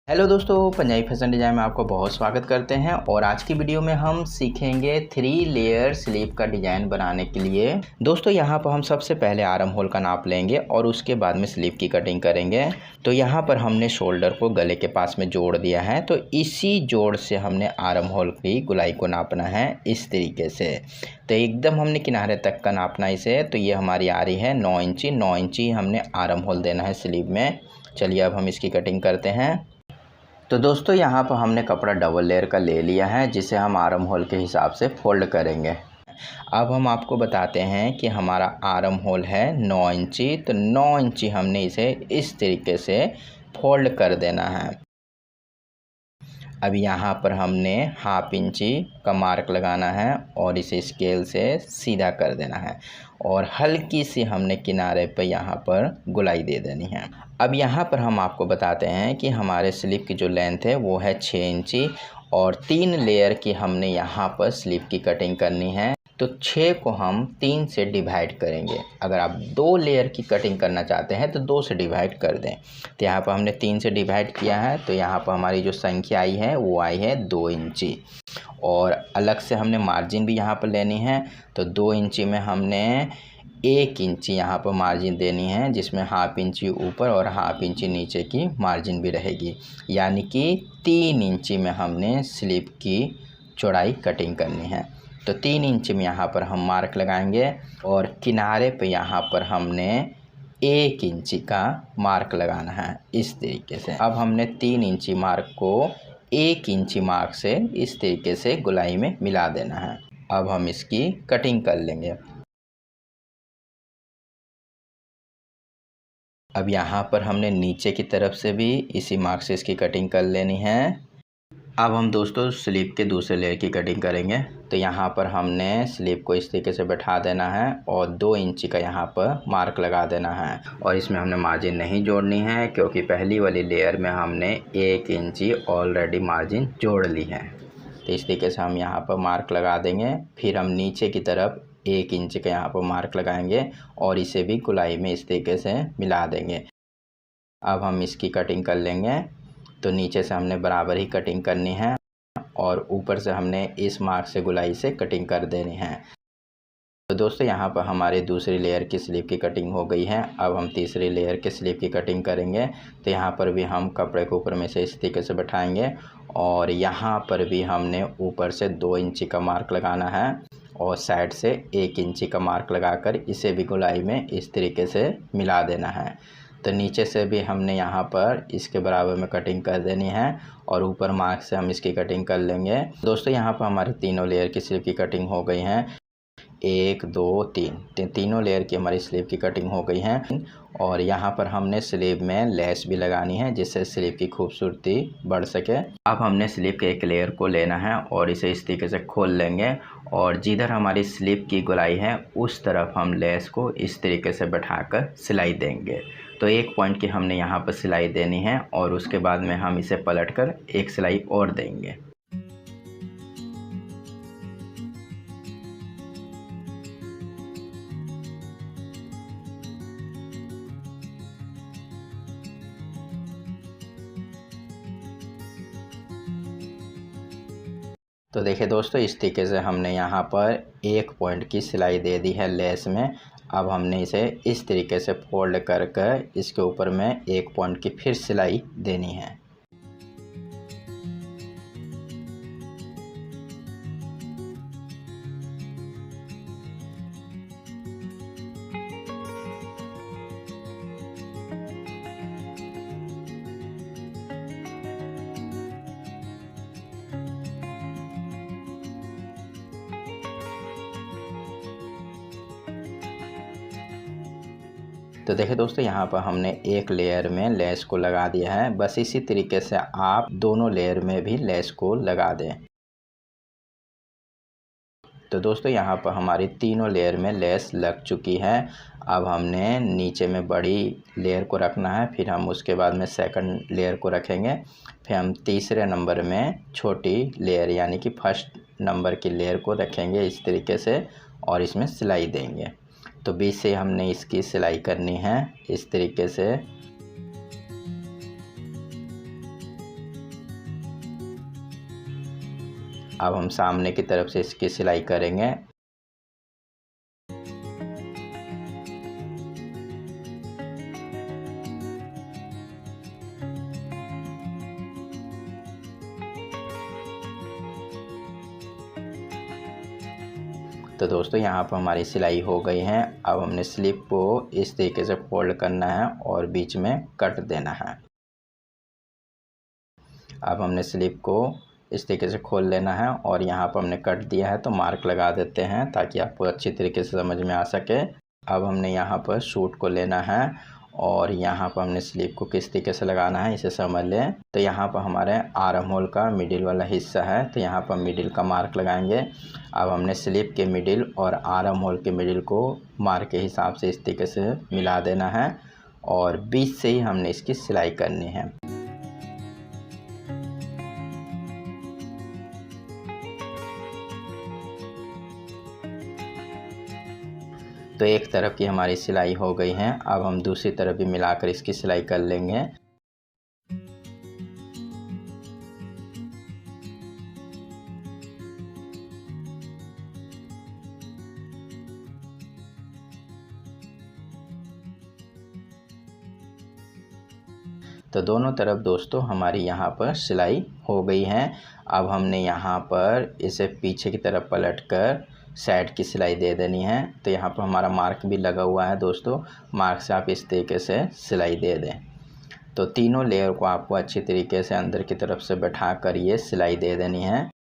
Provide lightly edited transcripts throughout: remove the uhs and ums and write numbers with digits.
Hello दोस्तों, Punjabi fashion design में आपको बहुत स्वागत करते हैं। और आज की वीडियो में हम सीखेंगे 3 लेयर स्लीव का डिज़ाइन बनाने के लिए। दोस्तों यहाँ पर हम सबसे पहले आर्म होल का नाप लेंगे और उसके बाद में स्लीव की कटिंग करेंगे। तो यहाँ पर हमने शोल्डर को गले के पास में जोड़ दिया है, तो इसी जोड़ से हमने आर्म होल की गोलाई को नापना है इस तरीके से। तो एकदम हमने किनारे तक का नापना इसे। तो ये हमारी आ रही है 9 इंची। 9 इंची हमने आर्म होल देना है स्लीव में। चलिए अब हम इसकी कटिंग करते हैं। तो दोस्तों यहाँ पर हमने कपड़ा डबल लेयर का ले लिया है, जिसे हम आर्म होल के हिसाब से फोल्ड करेंगे। अब हम आपको बताते हैं कि हमारा आर्म होल है 9 इंची। तो 9 इंची हमने इसे इस तरीके से फोल्ड कर देना है। अब यहाँ पर हमने हाफ इंची का मार्क लगाना है और इसे स्केल से सीधा कर देना है और हल्की सी हमने किनारे पर यहाँ पर गोलाई दे देनी है। अब यहाँ पर हम आपको बताते हैं कि हमारे स्लीव की जो लेंथ है वो है 6 इंची और 3 लेयर की हमने यहाँ पर स्लीव की कटिंग करनी है। तो 6 को हम 3 से डिवाइड करेंगे। अगर आप 2 लेयर की कटिंग करना चाहते हैं तो 2 से डिवाइड कर दें। तो यहाँ पर हमने 3 से डिवाइड किया है, तो यहाँ पर हमारी जो संख्या आई है वो आई है 2 इंची। और अलग से हमने मार्जिन भी यहाँ पर लेनी है। तो 2 इंची में हमने 1 इंची यहाँ पर मार्जिन देनी है, जिसमें हाफ इंची ऊपर और हाफ इंची नीचे की मार्जिन भी रहेगी। यानी कि 3 इंची में हमने स्लीव की चौड़ाई कटिंग करनी है। तो 3 इंच में यहाँ पर हम मार्क लगाएंगे और किनारे पे यहाँ पर हमने 1 इंची का मार्क लगाना है इस तरीके से। अब हमने 3 इंची मार्क को 1 इंची मार्क से इस तरीके से गोलाई में मिला देना है। अब हम इसकी कटिंग कर लेंगे। अब यहाँ पर हमने नीचे की तरफ से भी इसी मार्क से इसकी कटिंग कर लेनी है। अब हम दोस्तों स्लीव के दूसरे लेयर की कटिंग करेंगे। तो यहाँ पर हमने स्लीव को इस तरीके से बैठा देना है और 2 इंची का यहाँ पर मार्क लगा देना है। और इसमें हमने मार्जिन नहीं जोड़नी है, क्योंकि पहली वाली लेयर में हमने 1 इंची ऑलरेडी मार्जिन जोड़ ली है। तो इस तरीके से हम यहाँ पर मार्क लगा देंगे। फिर हम नीचे की तरफ 1 इंच का यहाँ पर मार्क लगाएंगे और इसे भी गोलाई में इस तरीके से मिला देंगे। अब हम इसकी कटिंग कर लेंगे। तो नीचे से हमने बराबर ही कटिंग करनी है और ऊपर से हमने इस मार्क से गोलाई से कटिंग कर देनी है। तो दोस्तों यहाँ पर हमारी दूसरी लेयर की स्लीव की कटिंग हो गई है। अब हम तीसरी लेयर के स्लीव की कटिंग करेंगे। तो यहाँ पर भी हम कपड़े को ऊपर में से इस तरीके से बैठाएंगे और यहाँ पर भी हमने ऊपर से 2 इंची का मार्क लगाना है और साइड से 1 इंची का मार्क लगाकर इसे भी गोलाई में इस तरीके से मिला देना है। तो नीचे से भी हमने यहाँ पर इसके बराबर में कटिंग कर देनी है और ऊपर मार्क से हम इसकी कटिंग कर लेंगे। दोस्तों यहाँ पर हमारी तीनों लेयर की स्लीव की कटिंग हो गई है। 1 2 3 तीनों लेयर की हमारी स्लीव की कटिंग हो गई है। और यहाँ पर हमने स्लीव में लेस भी लगानी है, जिससे स्लीव की खूबसूरती बढ़ सके। अब हमने स्लीव के एक लेयर को लेना है और इसे इस तरीके से खोल लेंगे और जिधर हमारी स्लीव की गोलाई है उस तरफ हम लेस को इस तरीके से बैठाकर सिलाई देंगे। तो 1 पॉइंट की हमने यहाँ पर सिलाई देनी है और उसके बाद में हम इसे पलटकर एक सिलाई और देंगे। तो देखिए दोस्तों, इस तरीके से हमने यहाँ पर 1 पॉइंट की सिलाई दे दी है लेस में। अब हमने इसे इस तरीके से फोल्ड कर इसके ऊपर में 1 पॉइंट की फिर सिलाई देनी है। तो देखिए दोस्तों, यहाँ पर हमने एक लेयर में लेस को लगा दिया है। बस इसी तरीके से आप दोनों लेयर में भी लेस को लगा दें। तो दोस्तों यहाँ पर हमारी तीनों लेयर में लेस लग चुकी है। अब हमने नीचे में बड़ी लेयर को रखना है, फिर हम उसके बाद में सेकंड लेयर को रखेंगे, फिर हम तीसरे नंबर में छोटी लेयर यानी कि फर्स्ट नंबर की लेयर को रखेंगे इस तरीके से और इसमें सिलाई देंगे। तो बीच से हमने इसकी सिलाई करनी है इस तरीके से। अब हम सामने की तरफ से इसकी सिलाई करेंगे। तो दोस्तों यहाँ पर हमारी सिलाई हो गई है। अब हमने स्लिप को इस तरीके से फोल्ड करना है और बीच में कट देना है। अब हमने स्लिप को इस तरीके से खोल लेना है और यहाँ पर हमने कट दिया है तो मार्क लगा देते हैं ताकि आपको अच्छी तरीके से समझ में आ सके। अब हमने यहाँ पर सूट को लेना है और यहाँ पर हमने स्लिप को किस तरीके से लगाना है इसे समझ लें। तो यहाँ पर हमारे आर्म होल का मिडिल वाला हिस्सा है तो यहाँ पर मिडिल का मार्क लगाएंगे। अब हमने स्लिप के मिडिल और आर्म होल के मिडिल को मार्क के हिसाब से इस तरीके से मिला देना है और बीच से ही हमने इसकी सिलाई करनी है। तो एक तरफ की हमारी सिलाई हो गई है। अब हम दूसरी तरफ भी मिलाकर इसकी सिलाई कर लेंगे। तो दोनों तरफ दोस्तों हमारी यहाँ पर सिलाई हो गई है। अब हमने यहाँ पर इसे पीछे की तरफ पलटकर साइड की सिलाई दे देनी है। तो यहाँ पर हमारा मार्क भी लगा हुआ है दोस्तों, मार्क से आप इस तरीके से सिलाई दे दें। तो तीनों लेयर को आपको अच्छी तरीके से अंदर की तरफ से बैठा कर ये सिलाई दे देनी है।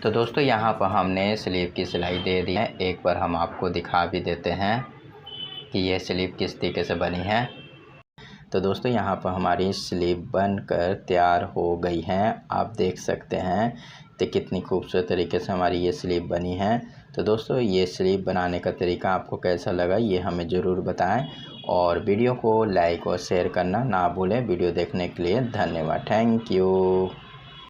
तो दोस्तों यहाँ पर हमने स्लीव की सिलाई दे दी है। एक बार हम आपको दिखा भी देते हैं कि ये स्लीव किस तरीके से बनी है। तो दोस्तों यहाँ पर हमारी स्लीव बनकर तैयार हो गई है। आप देख सकते हैं तो कितनी खूबसूरत तरीके से हमारी ये स्लीव बनी है। तो दोस्तों ये स्लीव बनाने का तरीका आपको कैसा लगा ये हमें ज़रूर बताएं और वीडियो को लाइक और शेयर करना ना भूलें। वीडियो देखने के लिए धन्यवाद। Thank you.